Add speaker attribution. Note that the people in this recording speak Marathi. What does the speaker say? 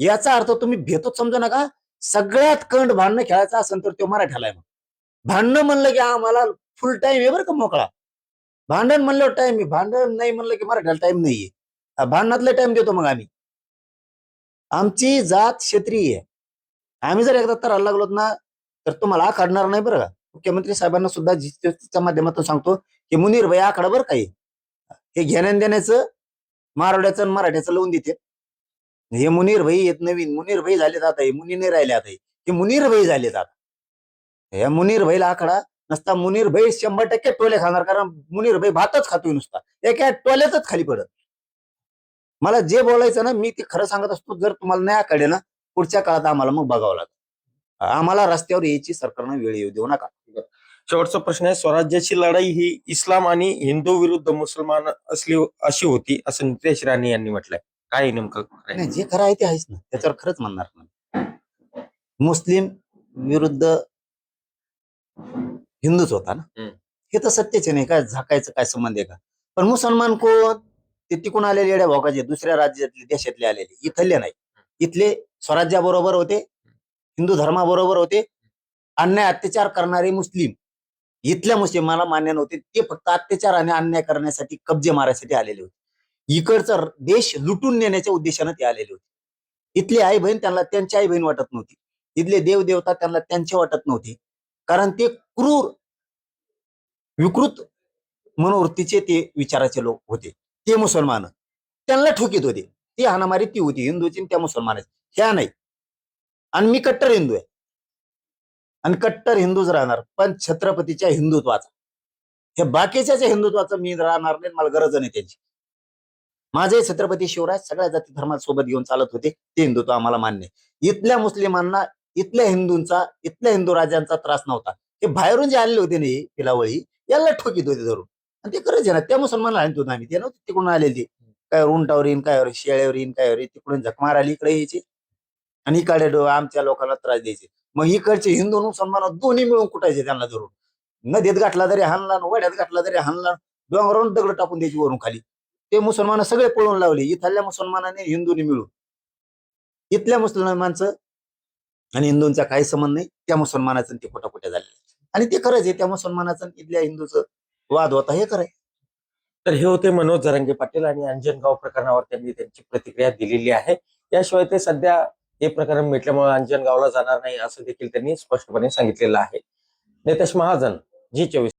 Speaker 1: याचा अर्थ तुम्ही भेदच समजू नका. सगळ्यात कंड भांडणं खेळायचं असेल तर तो मराठ्याला आहे. मग भांडणं म्हणलं की आम्हाला फुल टाइम आहे बरं का मोकळा. भांडण म्हणलं टाइम आहे, भांडण नाही म्हणलं की मराठ्याला टाइम नाहीये. भांडणातला टाइम देतो मग आम्ही. आमची जात क्षत्रिय आहे. आम्ही जर एकदा तर लागलो ना तर तुम्हाला आखडणार नाही बरं का. मुख्यमंत्री साहेबांना सुद्धा च्या माध्यमातून सांगतो की मुनीर भाई आखाडा बरं काही हे घेण्यान देण्याचं मारवड्याचं आणि मराठ्याचं लावून देते. हे मुनीर भाई येत नवीन मुनीर भाई झाले आता हे मुनी नाही राहिले आता हे मुनीर भाई झाले आता. हे मुनीर भाईला आखाडा नसता. मुनीर भाई 100% टोले खाणार कारण मुनीर भाई भातच खातोय नुसता एका टोल्यातच खाली पडत. मला जे बोलायचं ना मी ते खरं सांगत असतो. जर तुम्हाला नाही आकडे ना पुढच्या काळात आम्हाला मग बघावं लागतं. आम्हाला रस्त्यावर यायची सरकारनं वेळ येऊ देऊ नका.
Speaker 2: शेवटचा प्रश्न आहे, स्वराज्याची लढाई ही इस्लाम आणि हिंदू विरुद्ध मुसलमान अशी होती असं नितेश राणे यांनी म्हटलंय. काय नेमकं
Speaker 1: नाही जे खरं आहे ते आहेच ना. त्याच्यावर खरंच म्हणणार ना. मुस्लिम विरुद्ध हिंदूच होता ना. हे तर सत्यच नाही काय झाकायचं काय संबंध आहे का. पण मुसलमान कोण ते तिकून आलेले येड्या भोकाचे दुसऱ्या राज्यातले देशातले आलेले इथले नाही. इथले स्वराज्याबरोबर होते, हिंदू धर्माबरोबर होते. अन्याय अत्याचार करणारे मुस्लिम इथल्या मुस्लिमाला मान्य नव्हते. ते फक्त अत्याचार आणि अन्याय करण्यासाठी कब्जे मारायसाठी आलेले होते. इकडचा देश लुटून नेण्याच्या उद्देशाने ते आलेले होते. इथली आई बहीण त्यांना त्यांची आई बहीण वाटत नव्हती. इथले देव देवता त्यांना त्यांचे वाटत नव्हते. कारण ते क्रूर विकृत मनोवृत्तीचे ते विचाराचे लोक होते. ते मुसलमान त्यांना ठोकीत होते. ती हाणामारी ती होती हिंदूची त्या मुसलमानाची. ह्या नाही. आणि मी कट्टर हिंदू आहे आणि कट्टर हिंदूच राहणार पण छत्रपतीच्या हिंदुत्वाचा. हे बाकीच्या हिंदुत्वाचं मी राहणार नाही. मला गरज नाही त्यांची. माझे छत्रपती शिवराज सगळ्या जाती धर्मासोबत घेऊन चालत होते. ते हिंदुत्व आम्हाला मान्य. इथल्या मुस्लिमांना इथल्या हिंदूंचा इथल्या हिंदू राजांचा त्रास नव्हता. हे बाहेरून जे आलेले होते नाही पिलावळी याला ठोकीत होते धरून आणि ते करायचे ना. त्या मुसलमानला आणत होतो आम्ही. ते नव्हते तिकडून आलेले. काय उंटावर येईन काय शेळ्यावर येईन काय तिकडून झक मारायला इकडे यायचे आणि इकडे आमच्या लोकांना त्रास द्यायचे. मग इकडचे हिंदू मुसलमान दोन्ही मिळून कुटायचे त्यांना धरून. नदीत गाठला तरी हाणला वड्यात गाठला तरी हाणला. डोंगरावरून दगड टाकून द्यायची वरून खाली. ते मुसलमान सगळे पळून लावले. इथल्या मुसलमानाने हिंदूंनी मिळून. इथल्या मुसलमानांचं आणि हिंदूंचा काही संबंध नाही. त्या मुसलमानाचं ते खोटाखोट्या झालेले आणि ते खरंच आहे. त्या मुसलमानाचं इथल्या हिंदूचं वाद होता हे खरंय.
Speaker 2: तर हे होते मनोज जरांगे पाटील आणि अंजनगाव प्रकरणावर त्यांनी त्यांची प्रतिक्रिया दिलेली आहे. याशिवाय ते सध्या हे प्रकरण मिटल्यामुळे अंजनगावला जाणार नाही असं देखील त्यांनी स्पष्टपणे सांगितलेलं आहे. नितेश महाजन, G24.